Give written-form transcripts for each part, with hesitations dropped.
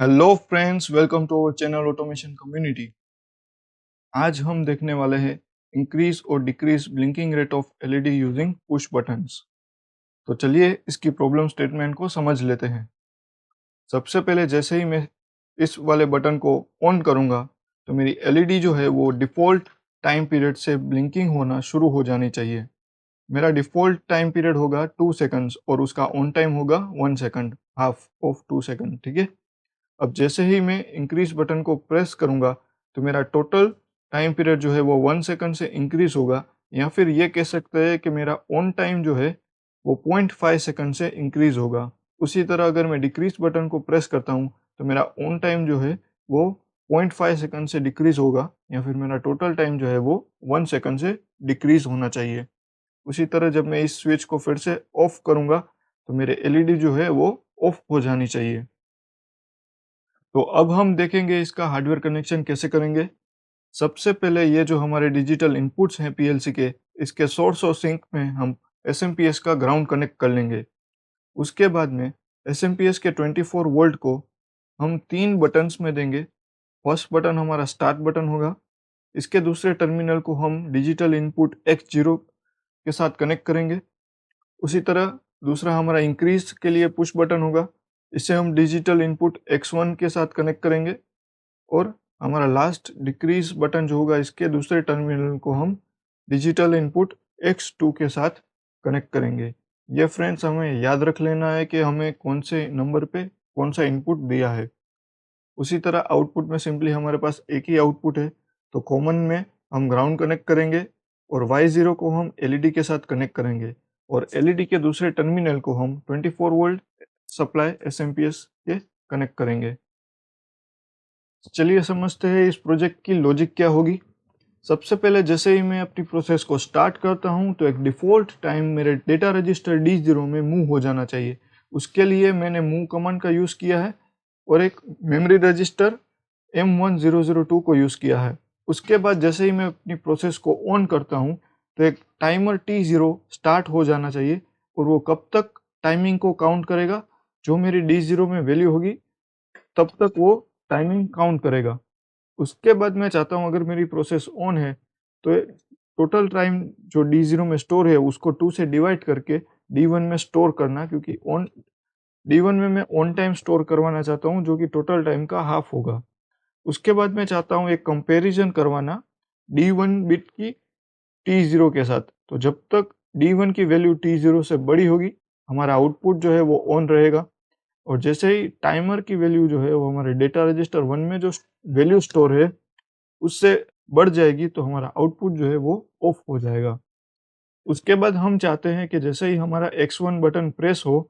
Hello friends, welcome to our channel automation community. आज हम देखने वाले हैं इंक्रीज और decrease blinking rate of LED using push buttons. तो चलिए इसकी प्रॉब्लम स्टेटमेंट को समझ लेते हैं। सबसे पहले जैसे ही मैं इस वाले बटन को ऑन करूंगा तो मेरी एलईडी जो है वो डिफ़ॉल्ट टाइम पीरियड से ब्लिंकिंग होना शुरू हो जानी चाहिए। मेरा डिफ़ॉल्ट टाइम पीरियड होगा 2 सेकंड्स और उसका ऑन टाइम होगा 1 सेकंड, हाफ ऑफ 2 सेकंड, ठीक है। अब जैसे ही मैं इंक्रीज बटन को प्रेस करूंगा तो मेरा टोटल टाइम पीरियड जो है वो 1 सेकंड से इंक्रीज होगा, या फिर ये कह सकते हैं कि मेरा ऑन टाइम जो है वो 0.5 सेकंड से इंक्रीज होगा। उसी तरह अगर मैं डिक्रीज बटन को प्रेस करता हूँ तो मेरा ऑन टाइम जो है वो 0.5 सेकंड से डिक्रीज होगा, या फिर मेरा टोटल टाइम जो है वो 1 सेकंड से डिक्रीज होना चाहिए। उसी तरह जब मैं इस स्विच को फिर से ऑफ करूंगा तो मेरे एलईडी जो है वो ऑफ हो जानी चाहिए। तो अब हम देखेंगे इसका हार्डवेयर कनेक्शन कैसे करेंगे। सबसे पहले ये जो हमारे डिजिटल इनपुट्स हैं पीएलसी के, इसके सोर्स और सिंक में हम एसएमपीएस का ग्राउंड कनेक्ट कर लेंगे। उसके बाद में एसएमपीएस के 24 वोल्ट को हम तीन बटन्स में देंगे। फर्स्ट बटन हमारा स्टार्ट बटन होगा। इसके दूसरे टर्मिनल को हम डिजिटल इनपुट X0 के साथ कनेक्ट करेंगे। उसी तरह दूसरा हमारा इंक्रीज के लिए पुश बटन होगा। इसे हम डिजिटल इनपुट X1 के साथ कनेक्ट करेंगे। और हमारा लास्ट डिक्रीज बटन जो होगा, इसके दूसरे टर्मिनल को हम डिजिटल इनपुट X2 के साथ कनेक्ट करेंगे। ये फ्रेंड्स हमें याद रख लेना है कि हमें कौन से नंबर पे कौन सा इनपुट दिया है। उसी तरह आउटपुट में सिंपली हमारे पास एक ही आउटपुट है, तो कॉमन में हम ग्राउंड कनेक्ट करेंगे और Y0 को हम एलईडी के साथ कनेक्ट करेंगे और एलईडी के दूसरे टर्मिनल को हम 24 वोल्ट सप्लाई एसएमपीएस के कनेक्ट करेंगे। चलिए समझते हैं इस प्रोजेक्ट की लॉजिक क्या होगी। सबसे पहले जैसे ही मैं अपनी प्रोसेस को स्टार्ट करता हूं तो एक डिफ़ॉल्ट टाइम मेरे डेटा रजिस्टर D0 में मूव हो जाना चाहिए। उसके लिए मैंने मूव कमांड का यूज़ किया है और एक मेमोरी रजिस्टर M1002 को यूज़ किया है। उसके बाद जैसे ही मैं अपनी प्रोसेस को ऑन करता हूं तो एक टाइमर T0 स्टार्ट हो जाना चाहिए और वो कब तक टाइमिंग को काउंट करेगा, जो मेरी D0 में वैल्यू होगी तब तक वो टाइमिंग काउंट करेगा। उसके बाद मैं चाहता हूँ अगर मेरी प्रोसेस ऑन है तो टोटल टाइम जो D0 में स्टोर है उसको 2 से डिवाइड करके D1 में स्टोर करना, क्योंकि ऑन D1 में मैं ऑन टाइम स्टोर करवाना चाहता हूँ जो कि टोटल टाइम का हाफ होगा। उसके बाद मैं चाहता हूँ एक कंपैरिजन करवाना D1 बिट की T0 के साथ। तो जब तक D1 की वैल्यू T0 से बड़ी होगी हमारा आउटपुट जो है वो ऑन रहेगा, और जैसे ही टाइमर की वैल्यू जो है वो हमारे डेटा रजिस्टर 1 में जो वैल्यू स्टोर है उससे बढ़ जाएगी तो हमारा आउटपुट जो है वो ऑफ हो जाएगा। उसके बाद हम चाहते हैं कि जैसे ही हमारा X1 बटन प्रेस हो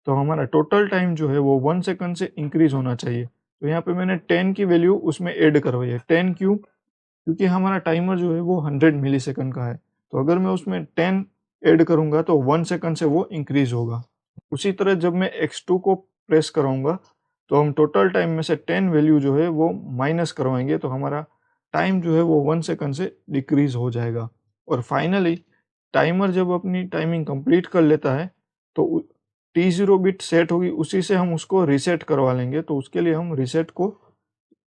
तो हमारा टोटल टाइम जो है वो 1 सेकंड से इंक्रीज होना चाहिए। तो यहाँ पे मैंने 10 की वैल्यू उसमें ऐड करवाई है। 10 क्यों? क्योंकि हमारा टाइमर जो है वो 100 मिलीसेकंड का है। तो अगर मैं उसमें 10 ऐड करूँगा तो 1 सेकंड से वो इंक्रीज होगा। उसी तरह जब मैं X2 को प्रेस कराऊंगा तो हम टोटल टाइम में से 10 वैल्यू जो है वो माइनस करवाएंगे, तो हमारा टाइम जो है वो 1 सेकंड से डिक्रीज हो जाएगा। और फाइनली टाइमर जब अपनी टाइमिंग कंप्लीट कर लेता है तो T0 बिट सेट होगी, उसी से हम उसको रीसेट करवा लेंगे। तो उसके लिए हम रीसेट को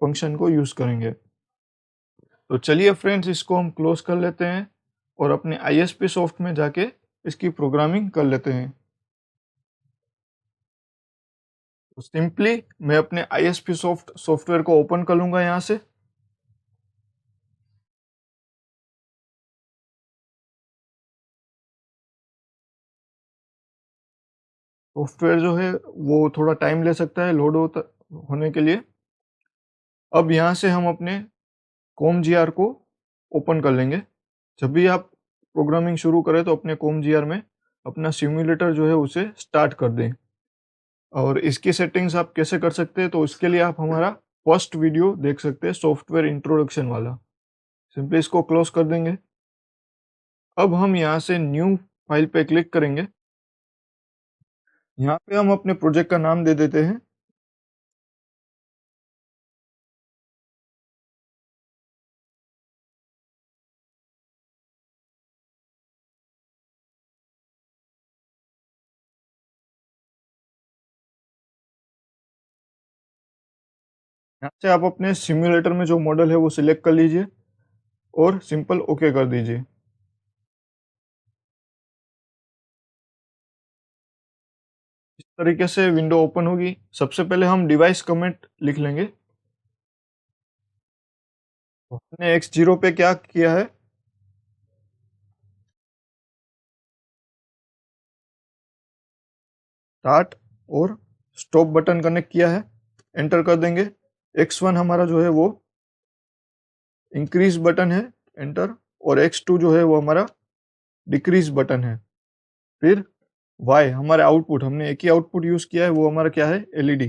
फंक्शन को यूज़ करेंगे। तो चलिए फ्रेंड्स इसको हम क्लोज कर लेते हैं और अपने ISP सॉफ्ट में जाके इसकी प्रोग्रामिंग कर लेते हैं। तो सिंपली मैं अपने ISP सॉफ्टवेयर को ओपन कर लूंगा यहाँ से। सॉफ्टवेयर जो है वो थोड़ा टाइम ले सकता है लोड होने के लिए। अब यहाँ से हम अपने कॉम जीआर को ओपन कर लेंगे। जब भी आप प्रोग्रामिंग शुरू करें तो अपने कॉम जीआर में अपना सिम्युलेटर जो है उसे स्टार्ट कर दें। और इसकी सेटिंग्स आप कैसे कर सकते हैं, तो इसके लिए आप हमारा फर्स्ट वीडियो देख सकते हैं, सॉफ्टवेयर इंट्रोडक्शन वाला। सिंपली इसको क्लोज कर देंगे। अब हम यहाँ से न्यू फाइल पे क्लिक करेंगे। यहाँ पे हम अपने प्रोजेक्ट का नाम दे देते हैं यहाँ से आप अपने सिम्युलेटर में जो मॉडल है वो सिलेक्ट कर लीजिए और सिंपल ओके कर दीजिए। इस तरीके से विंडो ओपन होगी। सबसे पहले हम डिवाइस कमेंट लिख लेंगे। तो हमने X0 पे क्या किया है, स्टार्ट और स्टॉप बटन कनेक्ट किया है, एंटर कर देंगे। X1 हमारा जो है वो इंक्रीज बटन है, एंटर। और X2 जो है वो हमारा डिक्रीज बटन है। फिर Y हमारे आउटपुट, हमने एक ही आउटपुट यूज किया है, वो हमारा क्या है, एलईडी।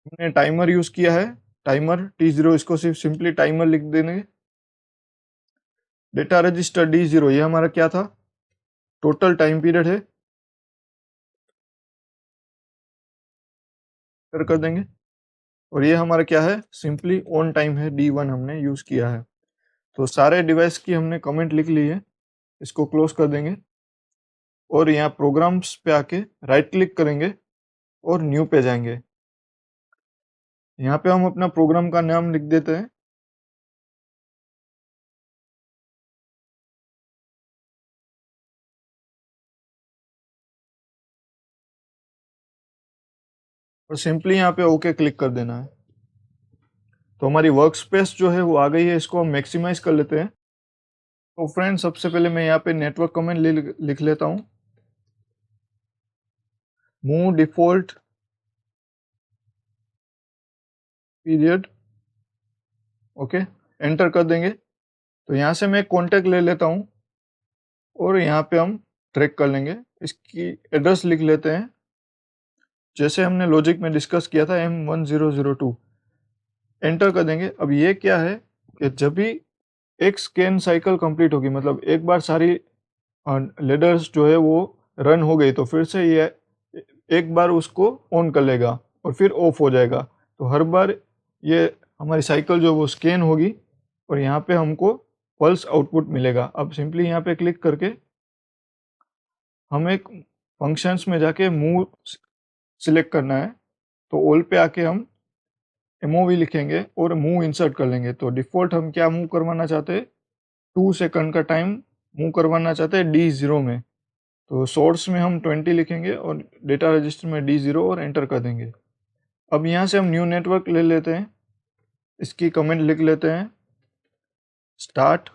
हमने टाइमर यूज किया है, टाइमर T0, इसको सिर्फ सिंपली टाइमर लिख देंगे। डेटा रजिस्टर D0 ये हमारा क्या था, टोटल टाइम पीरियड है, कर देंगे। और ये हमारा क्या है, सिंपली ऑन टाइम है, D1 हमने यूज किया है। तो सारे डिवाइस की हमने कमेंट लिख ली है, इसको क्लोज कर देंगे। और यहाँ प्रोग्राम्स पे आके राइट क्लिक करेंगे और न्यू पे जाएंगे। यहाँ पे हम अपना प्रोग्राम का नाम लिख देते हैं। और सिंपली यहाँ पे ओके क्लिक कर देना है। तो हमारी वर्क स्पेस जो है वो आ गई है, इसको हम मैक्सिमाइज कर लेते हैं। तो फ्रेंड, सबसे पहले मैं यहाँ पे नेटवर्क कमेंट लिख लेता हूँ, move default period, okay, enter कर देंगे। तो यहाँ से मैं कॉन्टेक्ट ले लेता हूँ और यहाँ पे हम ट्रैक कर लेंगे। इसकी एड्रेस लिख लेते हैं, जैसे हमने लॉजिक में डिस्कस किया था, M1002, एंटर कर देंगे। अब ये क्या है कि जब भी एक स्कैन साइकिल कंप्लीट होगी, मतलब एक बार सारी लेडर्स जो है वो रन हो गई, तो फिर से ये एक बार उसको ऑन कर लेगा और फिर ऑफ हो जाएगा। तो हर बार ये हमारी साइकिल जो वो स्कैन होगी और यहाँ पे हमको पल्स आउटपुट मिलेगा। अब सिंपली यहाँ पे क्लिक करके हम एक फंक्शंस में जाके मूव सिलेक्ट करना है। तो ऑल पे आके हम MOV लिखेंगे और मूव इंसर्ट कर लेंगे। तो डिफ़ॉल्ट हम क्या मूव करवाना चाहते हैं, 2 सेकंड का टाइम मूव करवाना चाहते हैं D0 में। तो सोर्स में हम 20 लिखेंगे और डेटा रजिस्टर में D0 और एंटर कर देंगे। अब यहाँ से हम न्यू नेटवर्क ले लेते हैं, इसकी कमेंट लिख लेते हैं, स्टार्ट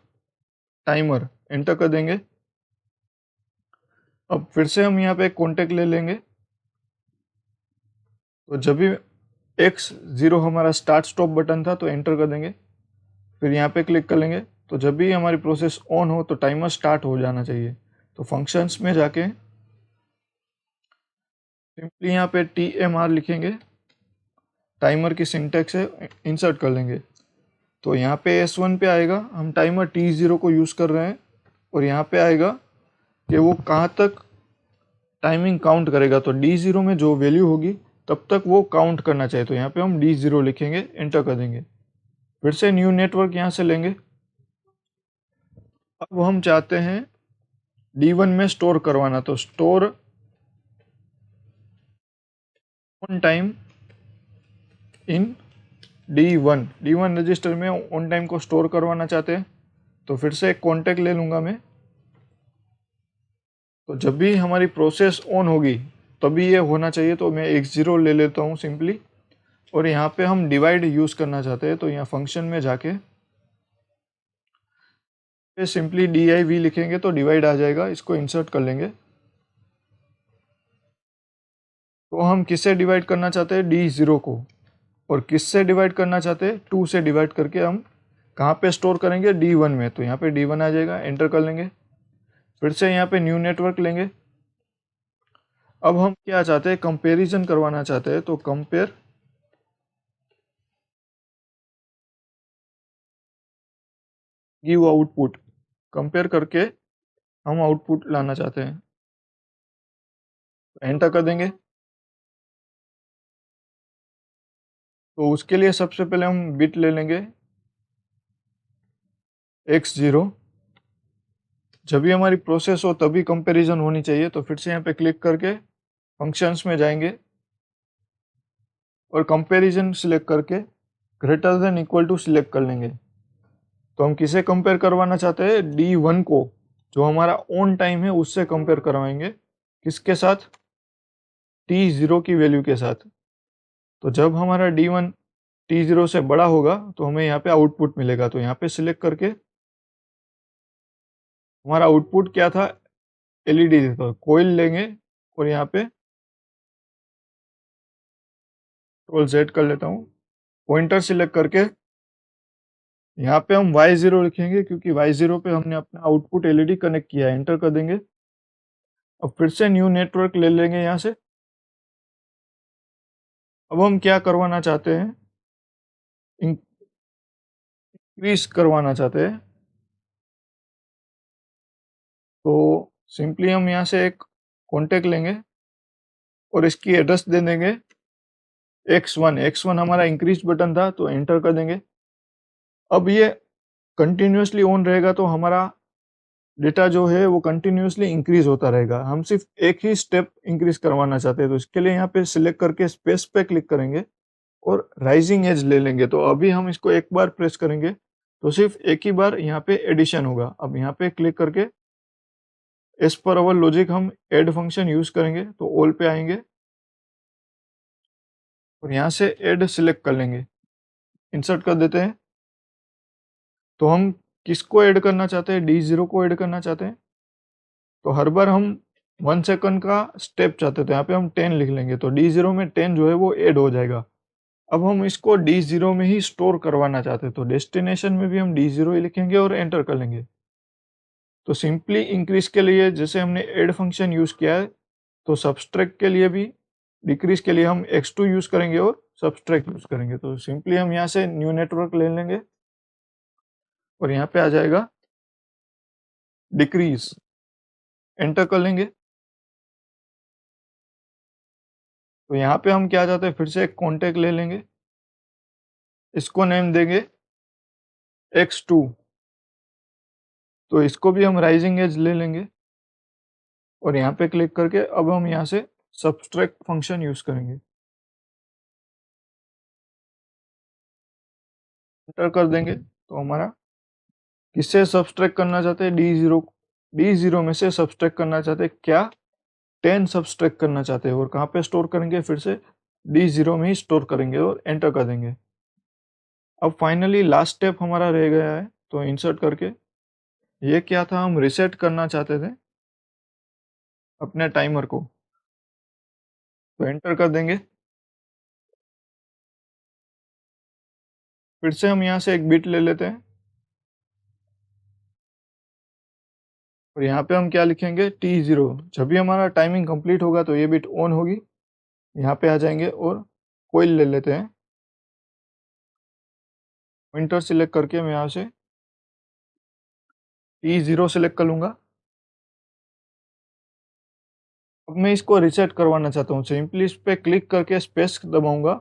टाइमर, एंटर कर देंगे। अब फिर से हम यहाँ पे कॉन्टेक्ट ले लेंगे। तो जब भी X0 हमारा स्टार्ट स्टॉप बटन था, तो एंटर कर देंगे। फिर यहाँ पे क्लिक कर लेंगे। तो जब भी हमारी प्रोसेस ऑन हो तो टाइमर स्टार्ट हो जाना चाहिए। तो फंक्शंस में जाके सिंपली यहाँ पे TMR लिखेंगे, टाइमर की सिंटेक्स है, इंसर्ट कर लेंगे। तो यहाँ पे S1 पे आएगा, हम टाइमर T0 को यूज़ कर रहे हैं। और यहाँ पे आएगा कि वो कहाँ तक टाइमिंग काउंट करेगा। तो D0 में जो वैल्यू होगी तब तक वो काउंट करना चाहिए। तो यहाँ पे हम D0 लिखेंगे, एंटर कर देंगे। फिर से न्यू नेटवर्क यहाँ से लेंगे। अब हम चाहते हैं D1 में स्टोर करवाना, तो store on time in D1 register में ऑन टाइम को स्टोर करवाना चाहते हैं। तो फिर से एक कॉन्टेक्ट ले लूँगा मैं। तो जब भी हमारी प्रोसेस ऑन होगी तभी ये होना चाहिए। तो मैं X0 ले लेता हूँ सिंपली। और यहाँ पे हम डिवाइड यूज़ करना चाहते हैं, तो यहाँ फंक्शन में जाके सिंपली DIV लिखेंगे तो डिवाइड आ जाएगा, इसको इंसर्ट कर लेंगे। तो हम किससे डिवाइड करना चाहते हैं, D0 को। और किससे डिवाइड करना चाहते हैं, 2 से डिवाइड करके हम कहाँ पे स्टोर करेंगे, D1 में। तो यहाँ पे D1 आ जाएगा, एंटर कर लेंगे। फिर से यहाँ पे न्यू नेटवर्क लेंगे। अब हम क्या चाहते हैं, कंपैरिजन करवाना चाहते हैं। तो कंपेयर गिव आउटपुट, कंपेयर करके हम आउटपुट लाना चाहते हैं, एंटर कर देंगे। तो उसके लिए सबसे पहले हम बिट ले लेंगे X0। जब भी हमारी प्रोसेस हो तभी कंपैरिजन होनी चाहिए। तो फिर से यहाँ पे क्लिक करके फंक्शंस में जाएंगे और कंपैरिजन सिलेक्ट करके greater than equal to select कर लेंगे। तो हम किसे कंपेयर करवाना चाहते हैं, D1 को, जो हमारा ऑन टाइम है उससे कंपेयर करवाएंगे, किसके साथ, T0 की वैल्यू के साथ। तो जब हमारा D1 T0 से बड़ा होगा तो हमें यहाँ पे आउटपुट मिलेगा। तो यहाँ पे सिलेक्ट करके हमारा आउटपुट क्या था, एलईडी था। कोयल लेंगे और यहाँ पे कंट्रोल Z कर लेता हूँ, पॉइंटर सिलेक्ट करके यहाँ पे हम Y0 लिखेंगे, क्योंकि Y0 पे हमने अपना आउटपुट एलईडी कनेक्ट किया है। एंटर कर देंगे। अब फिर से न्यू नेटवर्क ले लेंगे यहाँ से। अब हम क्या करवाना चाहते हैं, इंक्रीज करवाना चाहते हैं। तो सिंपली हम यहाँ से एक कॉन्टेक्ट लेंगे और इसकी एड्रेस दे देंगे X1 हमारा इंक्रीज बटन था, तो एंटर कर देंगे। अब ये कंटिन्यूसली ऑन रहेगा तो हमारा डेटा जो है वो कंटिन्यूसली इंक्रीज होता रहेगा। हम सिर्फ एक ही स्टेप इंक्रीज करवाना चाहते हैं, तो इसके लिए यहाँ पे सिलेक्ट करके स्पेस पे क्लिक करेंगे और राइजिंग एज ले लेंगे। तो अभी हम इसको एक बार प्रेस करेंगे तो सिर्फ एक ही बार यहाँ पे एडिशन होगा। अब यहाँ पे क्लिक करके एज पर अवर लॉजिक हम ऐड फंक्शन यूज करेंगे। तो ऑल पे आएंगे और यहाँ से ऐड सिलेक्ट कर लेंगे, इंसर्ट कर देते हैं। तो हम किसको ऐड करना चाहते हैं, D0 को ऐड करना चाहते हैं। तो हर बार हम 1 सेकंड का स्टेप चाहते थे, यहाँ पे हम 10 लिख लेंगे। तो D0 में 10 जो है वो ऐड हो जाएगा। अब हम इसको D0 में ही स्टोर करवाना चाहते हैं, तो डेस्टिनेशन में भी हम D0 ही लिखेंगे और एंटर कर लेंगे। तो सिंपली इंक्रीज के लिए जैसे हमने ऐड फंक्शन यूज किया है, तो सबट्रैक्ट के लिए भी, डिक्रीज के लिए हम X2 यूज करेंगे और सबट्रैक्ट यूज करेंगे। तो सिंपली हम यहाँ से न्यू नेटवर्क ले लेंगे और यहाँ पे आ जाएगा डिक्रीज, एंटर कर लेंगे। तो यहाँ पे हम क्या चाहते हैं, फिर से एक कॉन्टेक्ट ले लेंगे, इसको नेम देंगे X2। तो इसको भी हम राइजिंग एज ले लेंगे और यहाँ पे क्लिक करके अब हम यहाँ से सबट्रैक्ट फंक्शन यूज करेंगे, एंटर कर देंगे। तो हमारा किससे सबट्रैक्ट करना चाहते हैं, D0 में से सबट्रैक्ट करना चाहते हैं क्या, 10 सबट्रैक्ट करना चाहते हैं। और कहाँ पे स्टोर करेंगे, फिर से D0 में ही स्टोर करेंगे और एंटर कर देंगे। अब फाइनली लास्ट स्टेप हमारा रह गया है, तो इंसर्ट करके ये क्या था, हम रिसेट करना चाहते थे अपने टाइमर को। तो एंटर कर देंगे। फिर से हम यहाँ से एक बिट ले लेते हैं और यहाँ पे हम क्या लिखेंगे, T0। जब भी हमारा टाइमिंग कंप्लीट होगा तो ये बिट ऑन होगी। यहाँ पे आ जाएंगे और कोयल ले लेते हैं, पॉइंटर सिलेक्ट करके मैं यहाँ से T0 सिलेक्ट कर लूँगा। अब मैं इसको रिसेट करवाना चाहता हूँ, सिंपली इस पे क्लिक करके स्पेस दबाऊंगा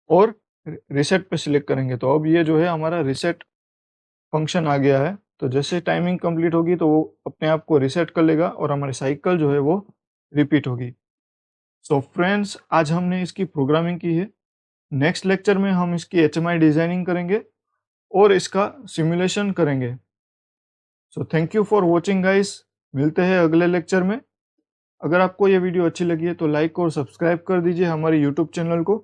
और रिसेट पे सिलेक्ट करेंगे। तो अब ये जो है हमारा रिसेट फंक्शन आ गया है। तो जैसे टाइमिंग कंप्लीट होगी तो वो अपने आप को रिसेट कर लेगा और हमारी साइकिल जो है वो रिपीट होगी। सो फ्रेंड्स, आज हमने इसकी प्रोग्रामिंग की है। नेक्स्ट लेक्चर में हम इसकी HMI डिजाइनिंग करेंगे और इसका सिमुलेशन करेंगे। So thank you for watching guys, मिलते हैं अगले लेक्चर में। अगर आपको ये वीडियो अच्छी लगी है तो लाइक और सब्सक्राइब कर दीजिए हमारे यूट्यूब चैनल को।